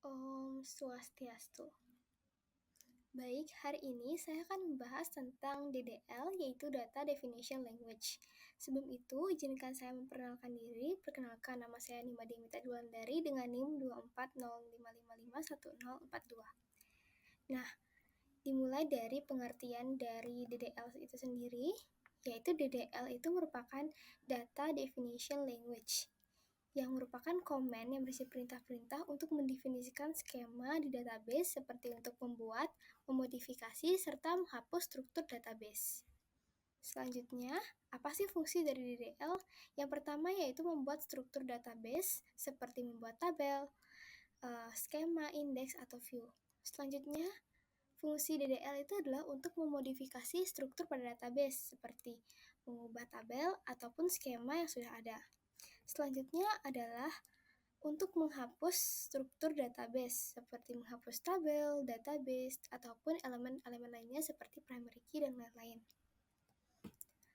Om Swastiastu. Baik, hari ini saya akan membahas tentang DDL, yaitu Data Definition Language. Sebelum itu, izinkan saya memperkenalkan diri. Perkenalkan, nama saya Nima Dimita Dulandari dengan NIM 24055510042. Nah, dimulai dari pengertian dari DDL itu sendiri, yaitu DDL itu merupakan Data Definition Language, yang merupakan komen yang berisi perintah-perintah untuk mendefinisikan skema di database seperti untuk membuat, memodifikasi, serta menghapus struktur database. Selanjutnya, apa sih fungsi dari DDL? Yang pertama yaitu membuat struktur database seperti membuat tabel, skema, indeks, atau view. Selanjutnya, fungsi DDL itu adalah untuk memodifikasi struktur pada database seperti mengubah tabel ataupun skema yang sudah ada. Selanjutnya adalah untuk menghapus struktur database, seperti menghapus tabel, database, ataupun elemen-elemen lainnya seperti primary key dan lain-lain.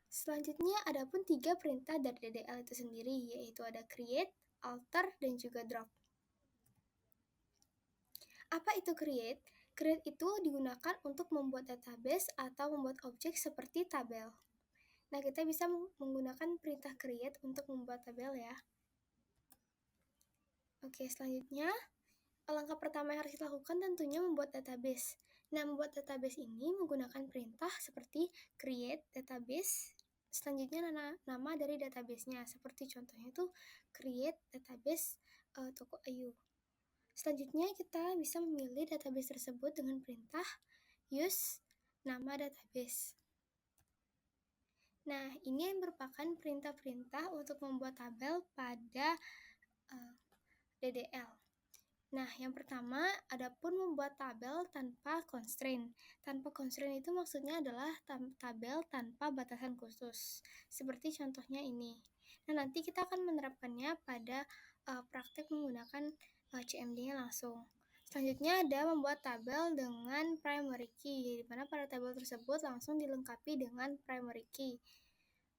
Selanjutnya, ada pun 3 perintah dari DDL itu sendiri, yaitu ada create, alter, dan juga drop. Apa itu create? Create itu digunakan untuk membuat database atau membuat objek seperti tabel. Nah, kita bisa menggunakan perintah create untuk membuat tabel ya. Oke, selanjutnya, langkah pertama yang harus kita lakukan tentunya membuat database. Nah, membuat database ini menggunakan perintah seperti create database, selanjutnya nama dari database-nya, seperti contohnya itu create database toko Ayu. Selanjutnya, kita bisa memilih database tersebut dengan perintah use nama database. Nah, ini yang merupakan perintah-perintah untuk membuat tabel pada DDL. Nah, yang pertama, adapun membuat tabel tanpa constraint. Tanpa constraint itu maksudnya adalah tabel tanpa batasan khusus. Seperti contohnya ini. Nah, nanti kita akan menerapkannya pada praktek menggunakan CMD-nya langsung. Selanjutnya ada membuat tabel dengan primary key, di mana pada tabel tersebut langsung dilengkapi dengan primary key.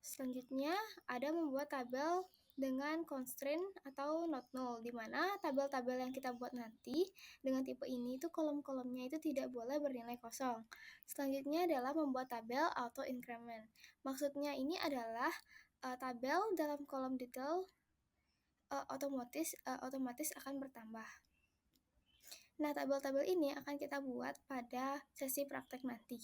Selanjutnya ada membuat tabel dengan constraint atau not null, di mana tabel-tabel yang kita buat nanti dengan tipe ini itu kolom-kolomnya itu tidak boleh bernilai kosong. Selanjutnya adalah membuat tabel auto increment. Maksudnya ini adalah tabel dalam kolom detail otomatis akan bertambah. Nah, tabel-tabel ini akan kita buat pada sesi praktek nanti.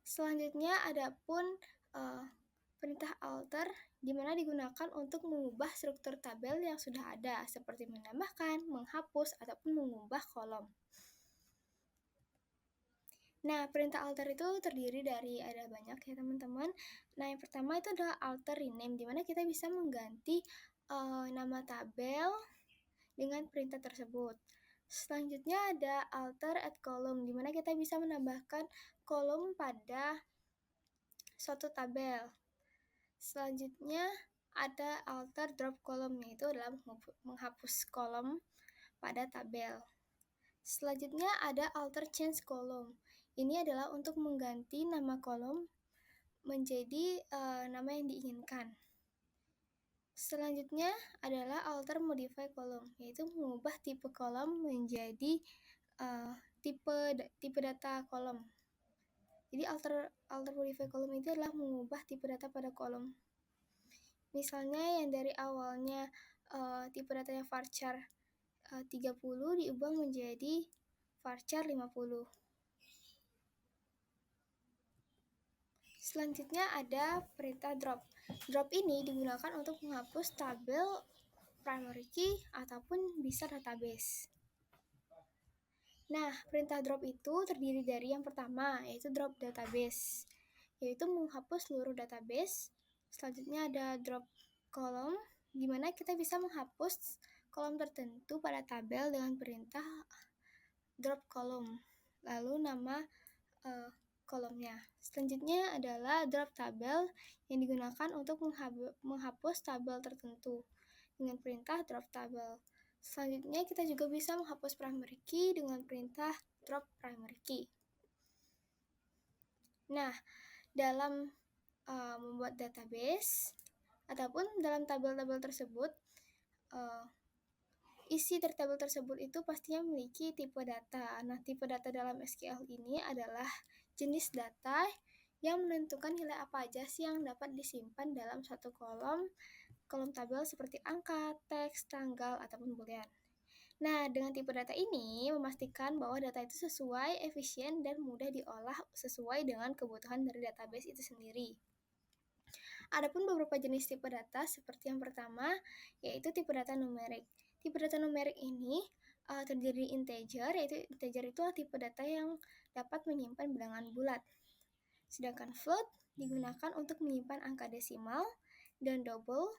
Selanjutnya ada pun perintah alter, di mana digunakan untuk mengubah struktur tabel yang sudah ada, seperti menambahkan, menghapus, ataupun mengubah kolom. Nah, perintah alter itu terdiri dari ada banyak ya teman-teman. Nah, yang pertama itu adalah alter rename, di mana kita bisa mengganti nama tabel dengan perintah tersebut. Selanjutnya ada alter add column, di mana kita bisa menambahkan kolom pada suatu tabel. Selanjutnya ada alter drop column, yaitu adalah menghapus kolom pada tabel. Selanjutnya ada alter change column. Ini adalah untuk mengganti nama kolom menjadi nama yang diinginkan. Selanjutnya adalah alter modify column, yaitu mengubah tipe kolom menjadi tipe data kolom. Jadi alter modify column itu adalah mengubah tipe data pada kolom. Misalnya yang dari awalnya tipe datanya varchar 30 diubah menjadi varchar 50. Selanjutnya ada perintah drop. Drop ini digunakan untuk menghapus tabel primary key ataupun bisa database. Nah, perintah drop itu terdiri dari yang pertama, yaitu drop database, yaitu menghapus seluruh database. Selanjutnya ada drop column, di mana kita bisa menghapus kolom tertentu pada tabel dengan perintah drop column, lalu nama kolomnya. Selanjutnya adalah drop tabel yang digunakan untuk menghapus tabel tertentu dengan perintah drop tabel. Selanjutnya kita juga bisa menghapus primary key dengan perintah drop primary key. Nah, dalam membuat database ataupun dalam tabel-tabel tersebut isi dari tabel tersebut itu pastinya memiliki tipe data. Nah, tipe data dalam SQL ini adalah jenis data yang menentukan nilai apa aja sih yang dapat disimpan dalam satu kolom tabel seperti angka, teks, tanggal, ataupun boolean. Nah, dengan tipe data ini memastikan bahwa data itu sesuai, efisien, dan mudah diolah sesuai dengan kebutuhan dari database itu sendiri. Adapun beberapa jenis tipe data seperti yang pertama yaitu tipe data numerik. Tipe data numerik ini terdiri integer, yaitu integer itu tipe data yang dapat menyimpan bilangan bulat. Sedangkan float digunakan untuk menyimpan angka desimal, dan double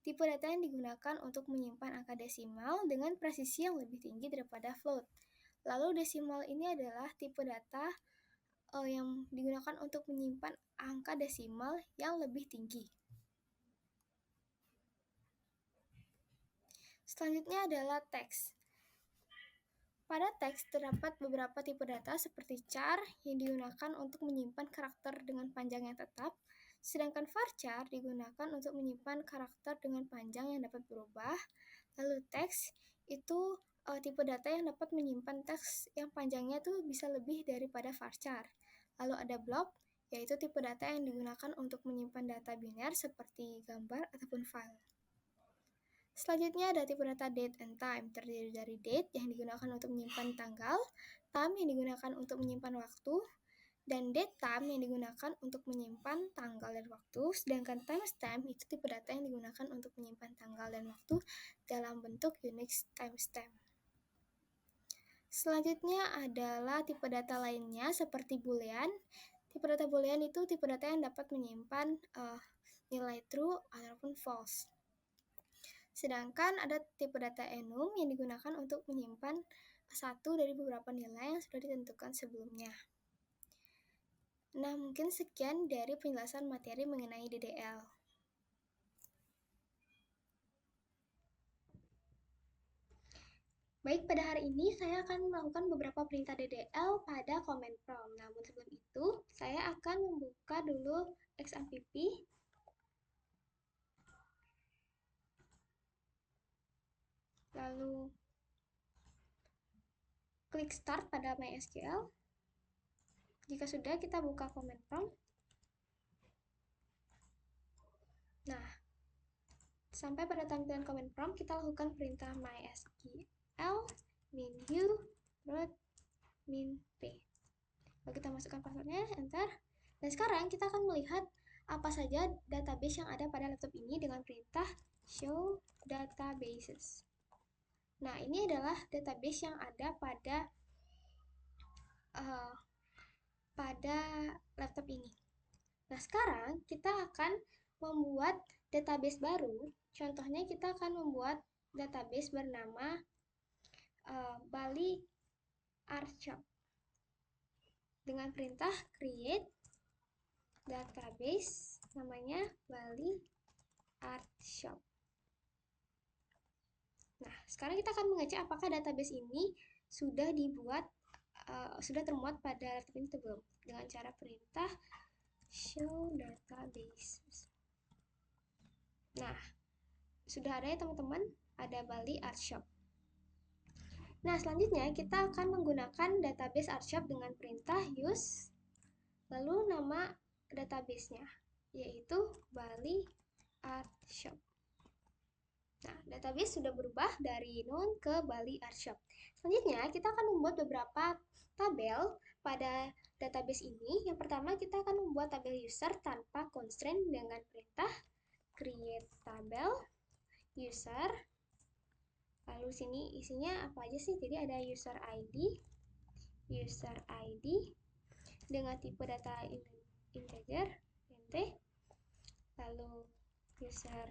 tipe data yang digunakan untuk menyimpan angka desimal dengan presisi yang lebih tinggi daripada float. Lalu desimal ini adalah tipe data yang digunakan untuk menyimpan angka desimal yang lebih tinggi. Selanjutnya adalah teks. Pada teks terdapat beberapa tipe data seperti char yang digunakan untuk menyimpan karakter dengan panjang yang tetap, sedangkan varchar digunakan untuk menyimpan karakter dengan panjang yang dapat berubah. Lalu teks itu tipe data yang dapat menyimpan teks yang panjangnya tuh bisa lebih daripada varchar. Lalu ada blob, yaitu tipe data yang digunakan untuk menyimpan data biner seperti gambar ataupun file. Selanjutnya ada tipe data date and time, terdiri dari date yang digunakan untuk menyimpan tanggal, time yang digunakan untuk menyimpan waktu, dan date time yang digunakan untuk menyimpan tanggal dan waktu, sedangkan timestamp itu tipe data yang digunakan untuk menyimpan tanggal dan waktu dalam bentuk Unix timestamp. Selanjutnya adalah tipe data lainnya seperti boolean. Tipe data boolean itu tipe data yang dapat menyimpan nilai true ataupun false. Sedangkan ada tipe data enum yang digunakan untuk menyimpan satu dari beberapa nilai yang sudah ditentukan sebelumnya. Nah, mungkin sekian dari penjelasan materi mengenai DDL. Baik, pada hari ini saya akan melakukan beberapa perintah DDL pada command prompt. Namun sebelum itu, saya akan membuka dulu XAMPP. Lalu klik start pada MySQL. Jika sudah, kita buka command prompt. Nah, sampai pada tampilan command prompt, kita lakukan perintah MySQL min_root_min_p. Lalu kita masukkan passwordnya, enter. Dan sekarang kita akan melihat apa saja database yang ada pada laptop ini dengan perintah show databases. Nah, ini adalah database yang ada pada laptop ini. Nah, sekarang kita akan membuat database baru. Contohnya kita akan membuat database bernama Bali Artshop dengan perintah create database namanya Bali Artshop. Nah, sekarang kita akan mengecek apakah database ini sudah dibuat, sudah termuat pada laptop ini atau belum, dengan cara perintah show databases. Nah, sudah ada ya teman-teman, ada Bali Artshop. Nah, selanjutnya kita akan menggunakan database Artshop dengan perintah use, lalu nama database-nya, yaitu Bali Artshop. Nah, database sudah berubah dari known ke Bali Artshop. Selanjutnya, kita akan membuat beberapa tabel pada database ini. Yang pertama, kita akan membuat tabel user tanpa constraint dengan perintah create tabel user. Lalu sini isinya apa aja sih? Jadi ada user ID dengan tipe data integer int, lalu user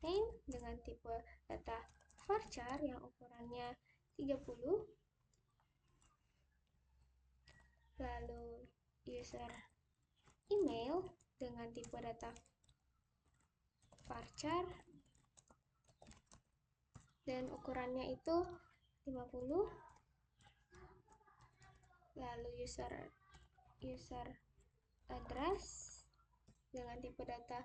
name dengan tipe data varchar yang ukurannya 30, lalu user email dengan tipe data varchar dan ukurannya itu 50, lalu user address dengan tipe data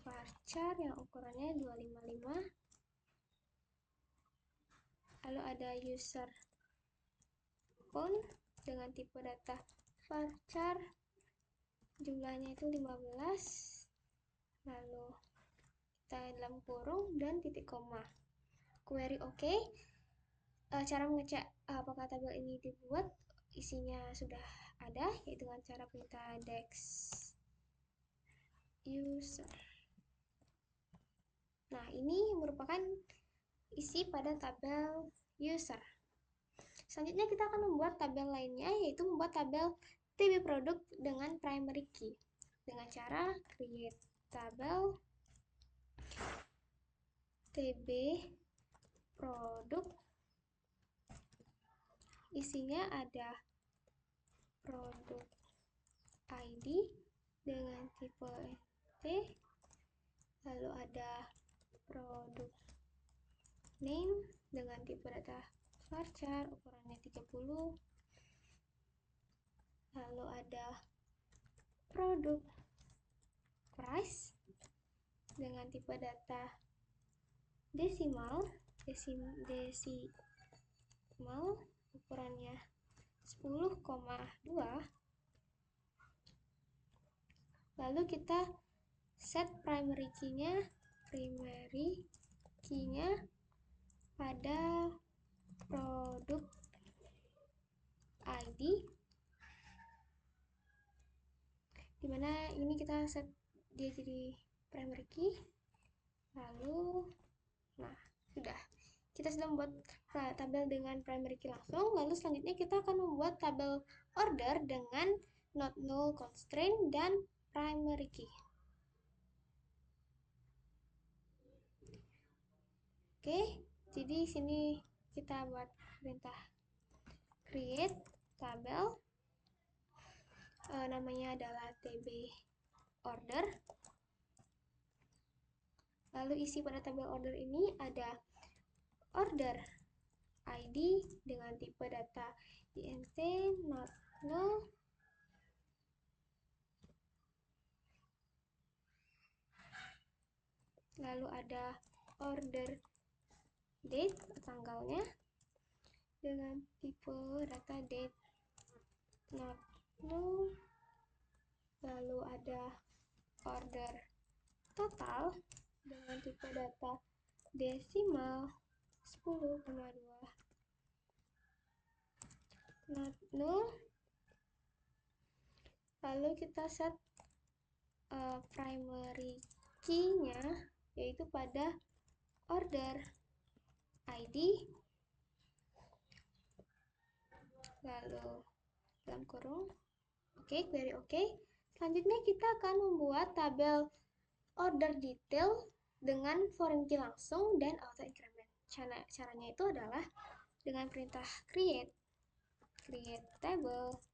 varchar yang ukurannya 255, Lalu ada user phone dengan tipe data varchar, jumlahnya itu 15, lalu kita dalam kurung dan titik koma. Query oke. Cara mengecek apakah tabel ini dibuat, isinya sudah ada, yaitu dengan cara perintah dex user. Nah, ini merupakan isi pada tabel user. Selanjutnya kita akan membuat tabel lainnya, yaitu membuat tabel TB produk dengan primary key dengan cara create tabel TB produk, isinya ada produk ID dengan tipe T, lalu ada produk name dengan tipe data varchar, ukurannya 30, lalu ada produk price dengan tipe data desimal, ukurannya 10,2. Lalu kita set primary key-nya pada produk ID, dimana ini kita set dia jadi primary key. Lalu sudah, kita sudah membuat tabel dengan primary key langsung. Lalu selanjutnya kita akan membuat tabel order dengan not null, constraint, dan primary key. Oke, jadi sini kita buat perintah create tabel, namanya adalah tb order. Lalu isi pada tabel order ini ada order ID dengan tipe data int not null, lalu ada order date, tanggalnya, dengan tipe data date not null, lalu ada order total dengan tipe data desimal 10,2 not null. Lalu kita set primary key-nya yaitu pada order ID, lalu dalam kurung oke, query oke. Selanjutnya kita akan membuat tabel order detail dengan foreign key langsung dan auto increment. Caranya itu adalah dengan perintah create table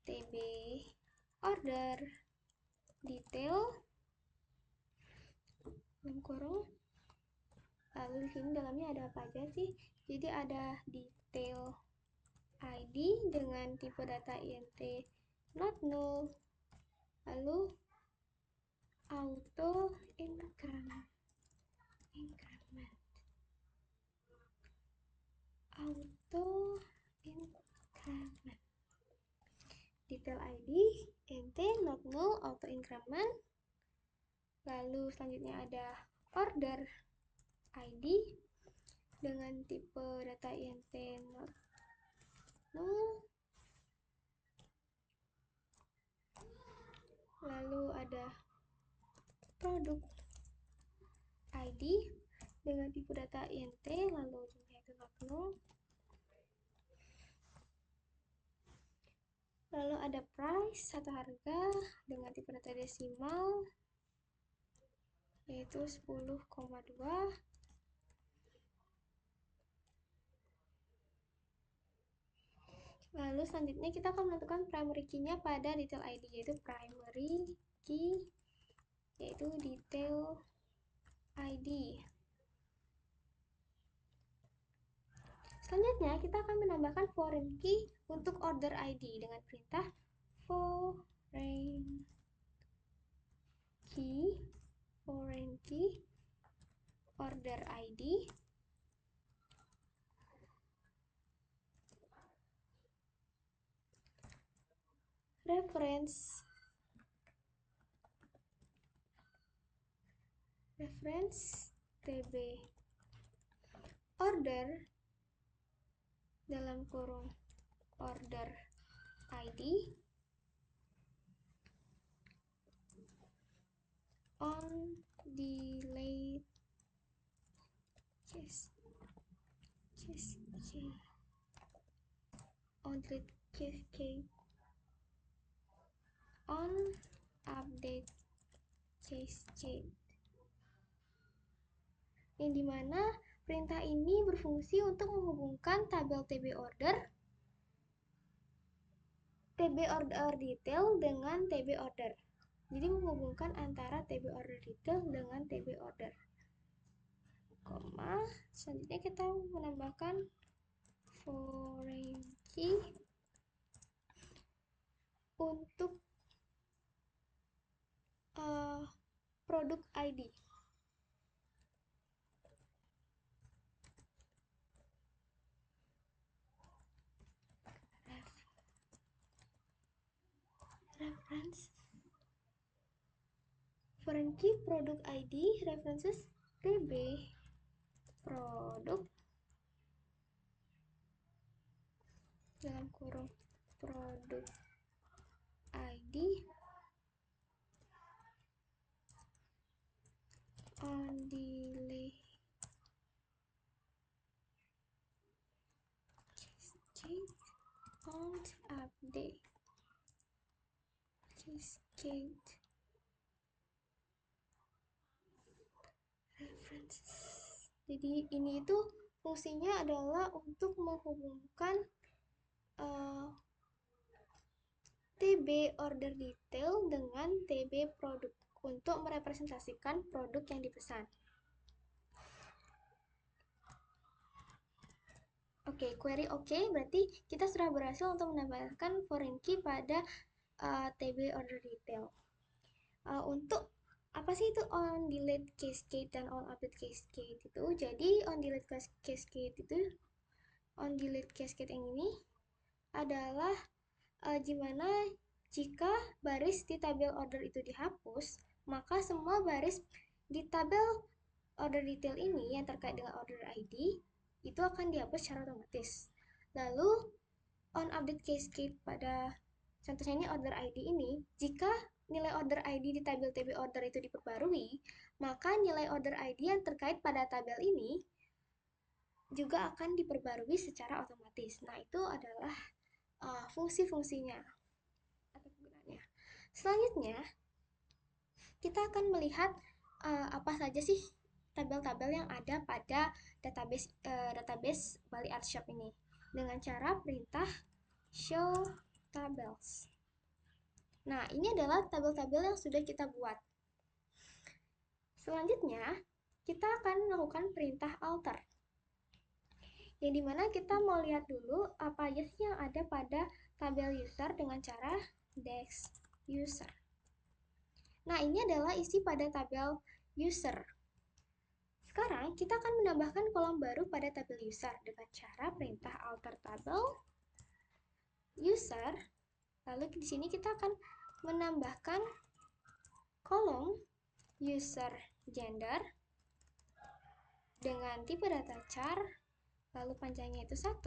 tb order detail dalam kurung. Lalu di sini dalamnya ada apa aja sih? Jadi ada detail ID dengan tipe data int not null, lalu auto increment detail ID int not null auto increment. Lalu selanjutnya ada order ID dengan tipe data int not null, lalu ada produk ID dengan tipe data int, lalu jumlah itu not null, lalu ada price atau harga dengan tipe data desimal yaitu 10,2. Lalu selanjutnya kita akan menentukan primary key-nya pada detail ID, yaitu primary key yaitu detail ID. Selanjutnya kita akan menambahkan foreign key untuk order ID dengan perintah foreign key order ID reference TB order dalam kurung order ID on delayed cascade on update cascade, yang dimana perintah ini berfungsi untuk menghubungkan tabel TB order detail dengan TB order. Jadi menghubungkan antara TB order detail dengan TB order. Koma, selanjutnya kita menambahkan foreign key untuk produk ID. Reference foreign key produk ID references TB produk dalam kurung produk ID on delay cascade on update cascade references. Jadi ini itu fungsinya adalah untuk menghubungkan TB order detail dengan TB produk untuk merepresentasikan produk yang dipesan. Oke, query oke, berarti kita sudah berhasil untuk menambahkan foreign key pada TB order detail. Untuk apa sih itu on delete cascade dan on update cascade itu? Jadi on delete cascade itu, on delete cascade yang ini adalah gimana jika baris di tabel order itu dihapus, maka semua baris di tabel order detail ini yang terkait dengan order ID itu akan dihapus secara otomatis. Lalu on update cascade pada contohnya ini order ID ini, jika nilai order ID di tabel TB order itu diperbarui, maka nilai order ID yang terkait pada tabel ini juga akan diperbarui secara otomatis. Nah, itu adalah fungsi-fungsinya atau penggunaannya. Selanjutnya, kita akan melihat apa saja sih tabel-tabel yang ada pada database Bali Art Shop ini dengan cara perintah show tables. Nah, ini adalah tabel-tabel yang sudah kita buat. Selanjutnya, kita akan melakukan perintah alter, yang dimana kita mau lihat dulu apa aja sih yang ada pada tabel user dengan cara desk user. Nah, ini adalah isi pada tabel user. Sekarang kita akan menambahkan kolom baru pada tabel user dengan cara perintah alter tabel user. Lalu di sini kita akan menambahkan kolom user gender dengan tipe data char, lalu panjangnya itu 1.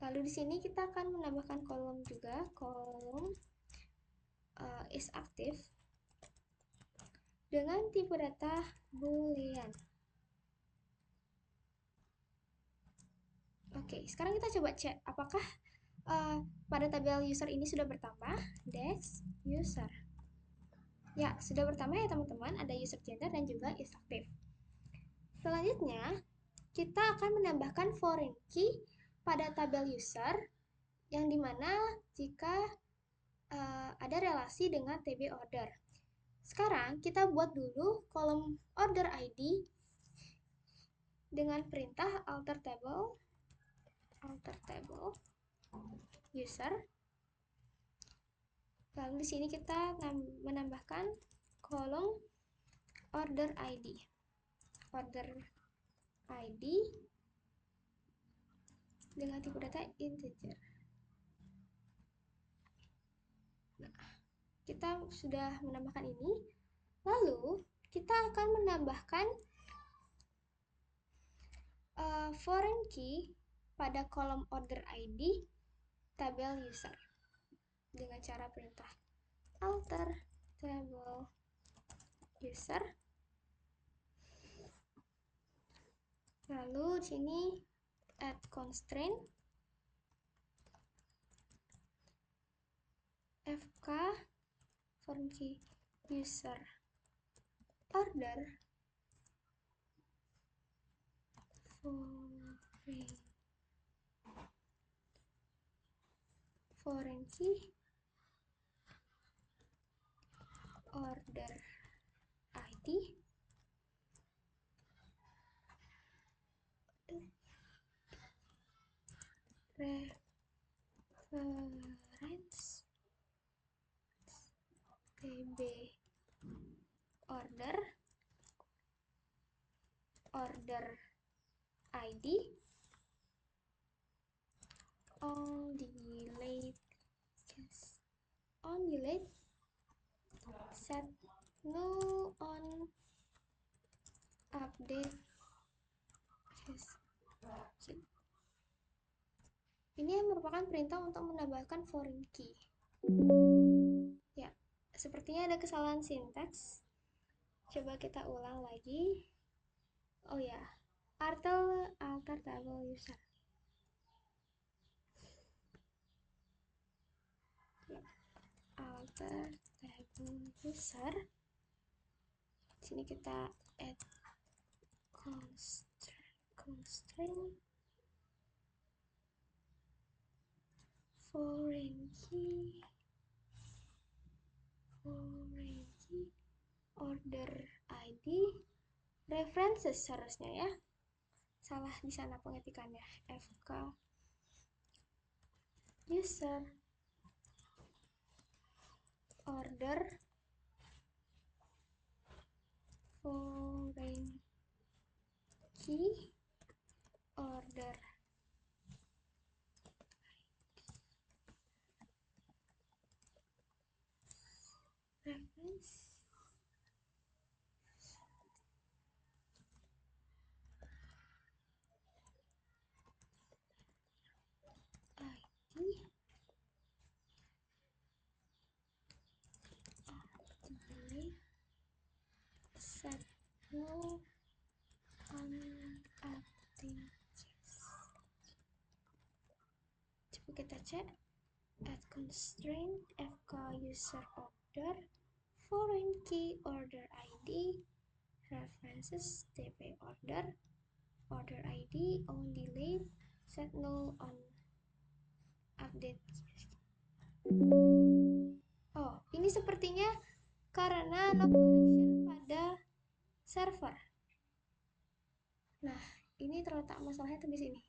Lalu di sini kita akan menambahkan kolom juga, kolom is active dengan tipe data boolean. Oke, sekarang kita coba cek apakah pada tabel user ini sudah bertambah desk user. Ya, sudah bertambah ya teman-teman, ada user gender dan juga is active. Selanjutnya, kita akan menambahkan foreign key pada tabel user, yang dimana jika ada relasi dengan TB order. Sekarang kita buat dulu kolom order ID dengan perintah alter table user. Lalu di sini kita menambahkan kolom order ID dengan tipe data integer. Nah, kita sudah menambahkan ini. Lalu kita akan menambahkan foreign key pada kolom order ID tabel user dengan cara perintah alter table user. Lalu di sini add constraint fk foreign key user order foreign key order ID reference tb order ID on delete set null on update. Ini merupakan perintah untuk menambahkan foreign key. Ya, sepertinya ada kesalahan sintaks. Coba kita ulang lagi. Oh ya, alter table user. Ya, alter table user. Di sini kita add constraint foreign key order ID references harusnya ya, salah di sana pengetikannya. fk user order foreign key order reference ID set null on update. Coba kita cek add constraint fk user order foreign key order ID references tp order ID on delete set null on update. Oh, ini sepertinya karena no connection pada server. Nah, ini terletak masalahnya tuh di sini.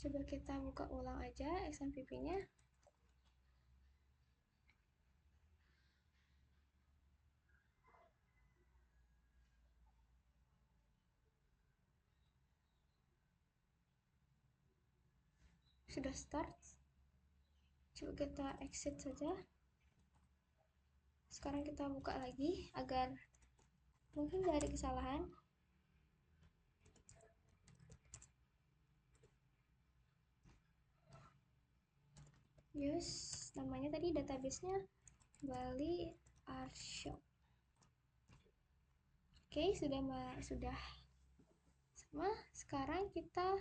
Coba kita buka ulang aja XMPP-nya. Sudah start. Coba kita exit saja. Sekarang kita buka lagi agar mungkin nggak ada kesalahan. Yes, namanya tadi database-nya Bali Art Shop. Oke, sudah sama. Sekarang kita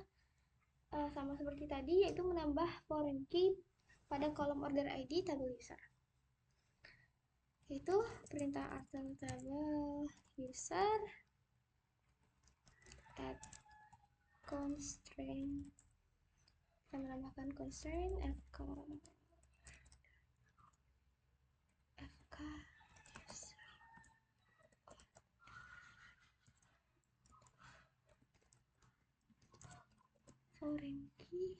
sama seperti tadi, yaitu menambah foreign key pada kolom order ID tabel user. Yaitu perintah alter table user add constraint. Kita menambahkan constraint fk foreign key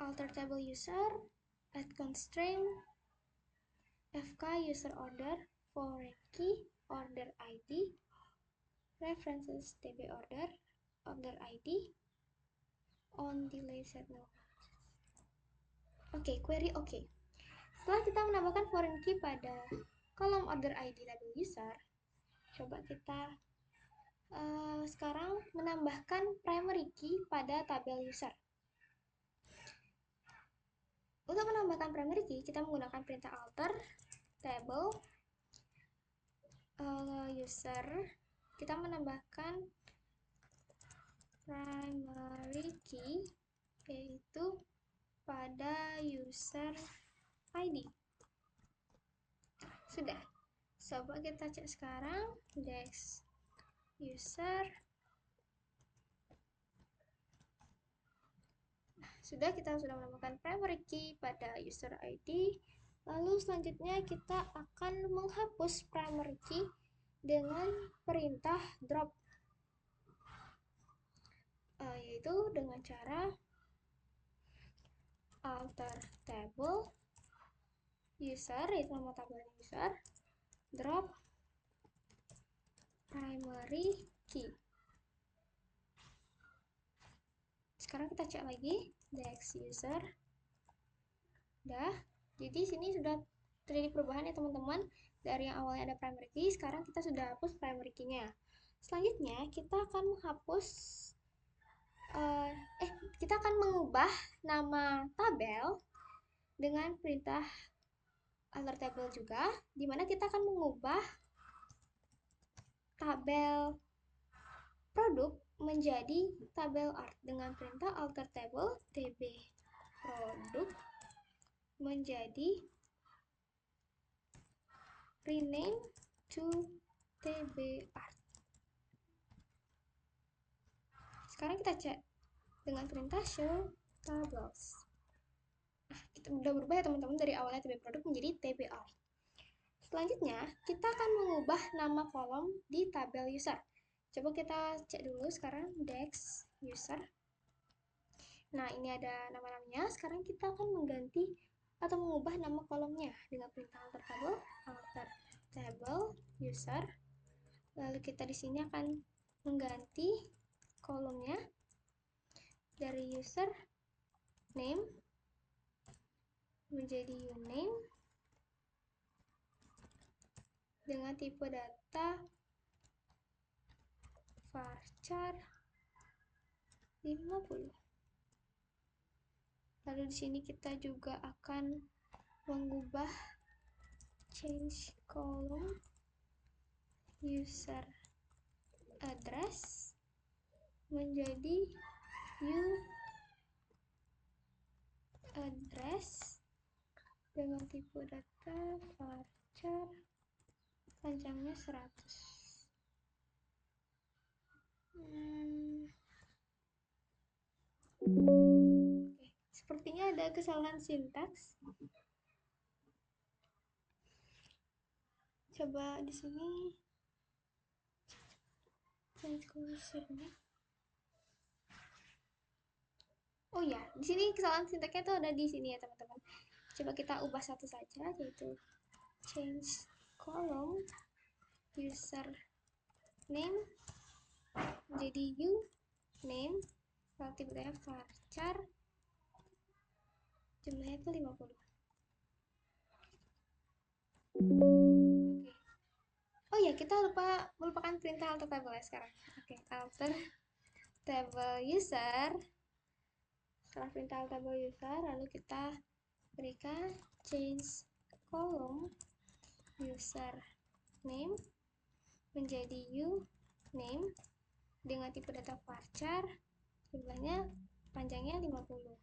alter table user, add constraint, fk user order, foreign key, order id, references tb order, order id, on delay set no. Oke, query oke. Setelah kita menambahkan foreign key pada kolom order id table user, coba kita sekarang menambahkan primary key pada tabel user. Untuk menambahkan primary key, kita menggunakan perintah alter table user. Kita menambahkan primary key yaitu pada user ID. Sudah. Coba kita cek sekarang dex user. Kita sudah menambahkan primary key pada user ID. Lalu selanjutnya kita akan menghapus primary key dengan perintah drop, yaitu dengan cara alter table user, yaitu nama tabelnya user, drop primary key. Sekarang kita cek lagi dex user. Udah. Jadi sini sudah terjadi perubahan ya teman-teman. Dari yang awalnya ada primary key, sekarang kita sudah hapus primary key-nya. Selanjutnya kita akan menghapus kita akan mengubah nama tabel dengan perintah alter table juga, dimana kita akan mengubah tabel produk menjadi tabel art dengan perintah alter table tb produk menjadi rename to tb art. Sekarang kita cek dengan perintah show tables. Kita udah berubah ya teman-teman, dari awalnya tb produk menjadi tb art. Selanjutnya kita akan mengubah nama kolom di tabel user. Coba kita cek dulu sekarang dex user. Nah, ini ada nama-namanya. Sekarang kita akan mengganti atau mengubah nama kolomnya dengan perintah alter table user. Lalu kita di sini akan mengganti kolomnya dari user name menjadi uname dengan tipe data varchar 50. Lalu di sini kita juga akan mengubah change column user address menjadi address dengan tipe data varchar panjangnya 100. Oke, sepertinya ada kesalahan sintaks. Coba di sini oh ya, di sini kesalahan sintaksnya tuh ada di sini ya teman-teman. Coba kita ubah satu saja, yaitu change column user name menjadi uname relatif data varchar jumlahnya itu 50. Oke. Oh ya, kita melupakan perintah alter table ya sekarang. Oke, alter table user. Setelah perintah alter table user, lalu kita berikan change column user name menjadi uname dengan tipe data varchar jumlahnya panjangnya 50.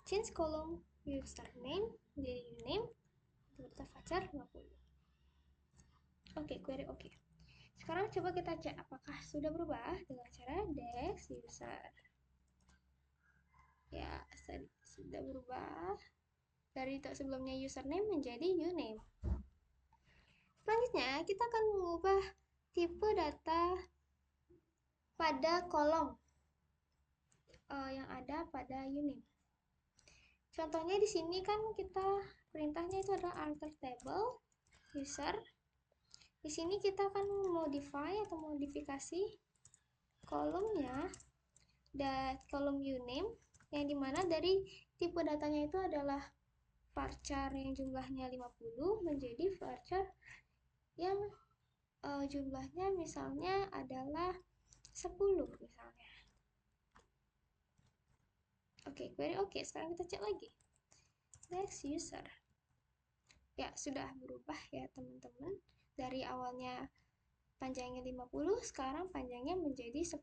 Change column username menjadi uname tipe data varchar 50. Oke, query oke. Sekarang coba kita cek apakah sudah berubah dengan cara dex user. Ya, sudah berubah dari sebelumnya username menjadi uname. Selanjutnya, kita akan mengubah tipe data pada kolom yang ada pada uname. Contohnya di sini kan kita perintahnya itu adalah alter table user. Di sini kita akan modify atau modifikasi kolomnya dan kolom uname yang dimana dari tipe datanya itu adalah varchar yang jumlahnya 50 menjadi varchar yang jumlahnya misalnya adalah 10 misalnya. Oke, query oke. Sekarang kita cek lagi. Next user. Ya, sudah berubah ya teman-teman. Dari awalnya panjangnya 50, sekarang panjangnya menjadi 10.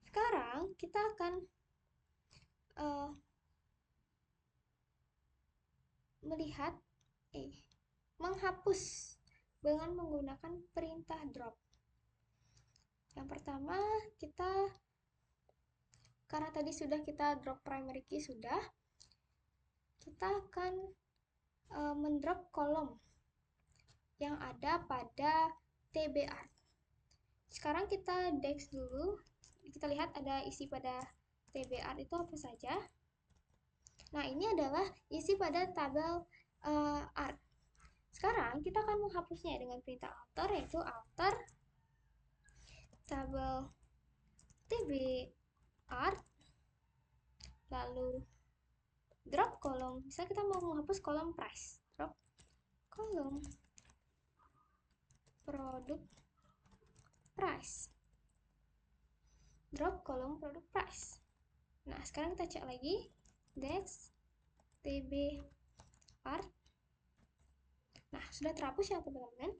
Sekarang kita akan melihat menghapus dengan menggunakan perintah drop. Yang pertama, karena tadi sudah kita drop primary key sudah, kita akan mendrop kolom yang ada pada tbart. Sekarang kita dex dulu, kita lihat ada isi pada tbart itu apa saja. Nah, ini adalah isi pada tabel art. Sekarang kita akan menghapusnya dengan perintah alter, yaitu alter tabel tbart, lalu drop kolom. Misalnya kita mau menghapus kolom price, drop kolom produk price, drop kolom produk price. Nah, sekarang kita cek lagi dex tbart. Nah, sudah terhapus ya teman-teman.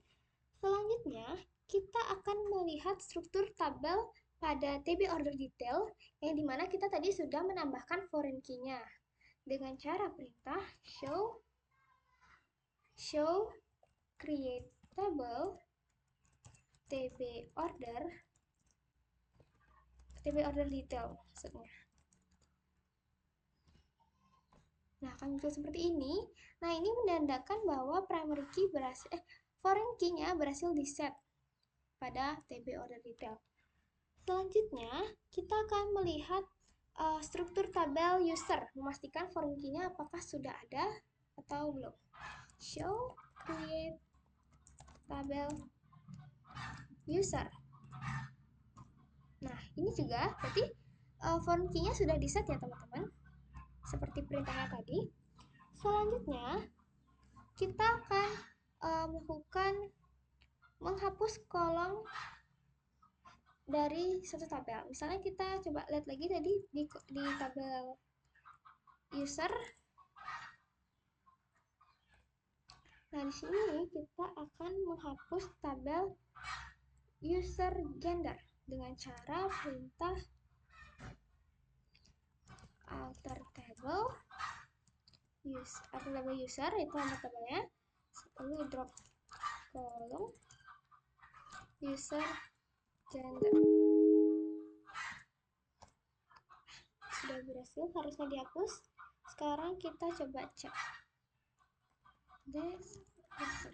Selanjutnya, kita akan melihat struktur tabel pada TB order detail yang dimana kita tadi sudah menambahkan foreign key-nya dengan cara perintah show create table TB order detail maksudnya. Nah, akan muncul seperti ini. Nah, ini menandakan bahwa primary key foreign key-nya berhasil di-set pada TB order detail. Selanjutnya, kita akan melihat struktur tabel user, memastikan foreign key-nya apakah sudah ada atau belum. Show create tabel user. Nah, ini juga berarti foreign key-nya sudah di-set ya teman-teman, seperti perintahnya tadi. Selanjutnya, kita akan melakukan menghapus kolom dari satu tabel. Misalnya kita coba lihat lagi tadi di tabel user. Nah, di sini kita akan menghapus tabel user gender dengan cara perintah alter table user, itu nama tabelnya, lalu drop kolom user gender. Sudah berhasil, harusnya dihapus. Sekarang kita coba cek user.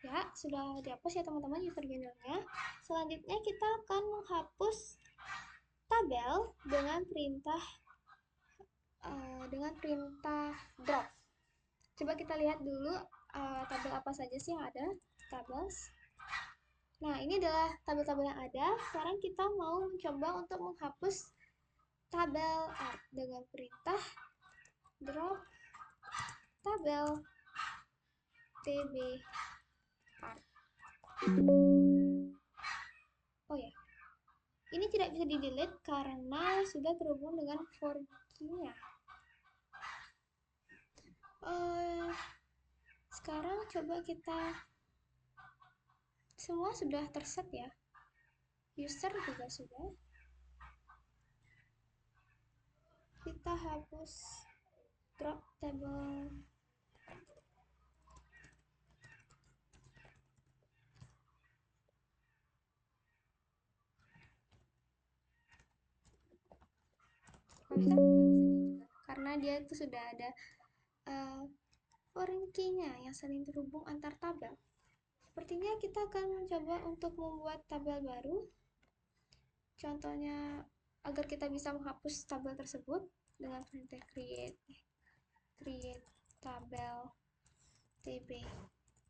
Ya, sudah dihapus ya teman-teman user gendernya. Selanjutnya kita akan menghapus tabel dengan perintah drop. Coba kita lihat dulu tabel apa saja sih yang ada. Tables. Nah, ini adalah tabel-tabel yang ada. Sekarang kita mau mencoba untuk menghapus tabel art dengan perintah drop tabel tb art. Oh ya, ini tidak bisa di delete karena sudah terhubung dengan for key-nya. Sekarang coba kita, semua sudah terset ya, user juga sudah. Kita hapus drop table karena dia itu sudah ada foreign key-nya yang saling terhubung antar tabel. Sepertinya kita akan mencoba untuk membuat tabel baru. Contohnya agar kita bisa menghapus tabel tersebut. dengan perintah create tabel tb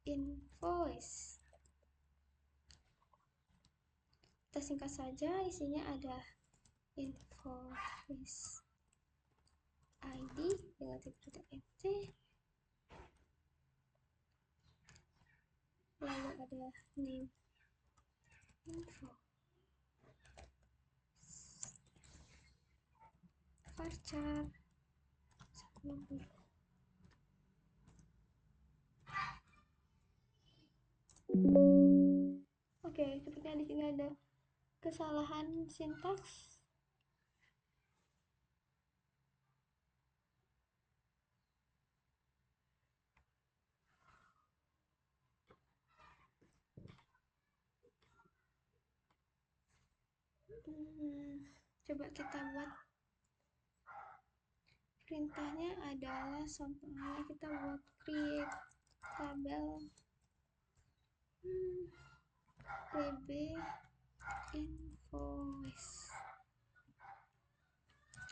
invoice. Kita singkat saja, isinya ada invoice ID dengan tipe nt, lalu ada name info varchar 10. Oke, sepertinya di sini ada kesalahan sintaks. Coba kita buat perintahnya adalah contohnya kita buat create tabel tb invoice.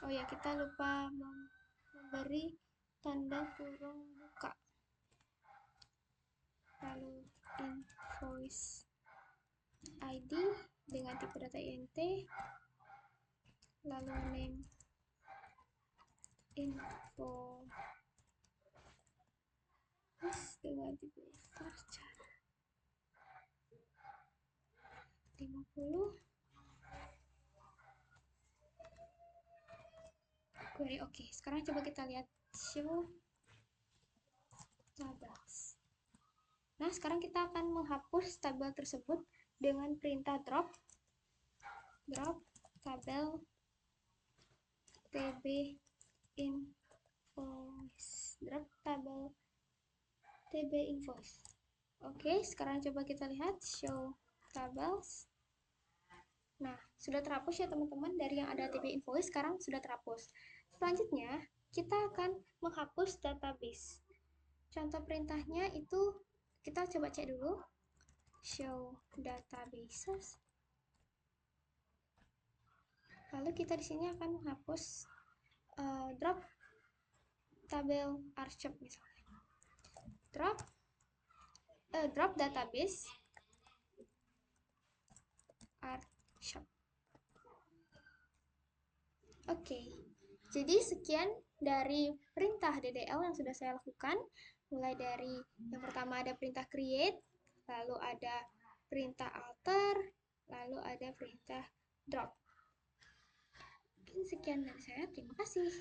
Oh ya, kita lupa memberi tanda kurung buka. Lalu invoice ID dengan tipe data int, lalu name info dengan tipe varchar 50. Query oke. Sekarang coba kita lihat show tables. Nah, sekarang kita akan menghapus tabel tersebut dengan perintah drop tabel tb invoice, drop tabel tb invoice. Oke, sekarang coba kita lihat show tables. Nah, sudah terhapus ya teman-teman, dari yang ada tb invoice sekarang sudah terhapus. Selanjutnya, kita akan menghapus database. Contoh perintahnya itu kita coba cek dulu. Show databases. Lalu kita di sini akan menghapus drop tabel archive misalnya. Drop database archive. Oke. Jadi sekian dari perintah DDL yang sudah saya lakukan. Mulai dari yang pertama ada perintah create, lalu ada perintah alter, lalu ada perintah drop. Mungkin sekian dari saya. Terima kasih.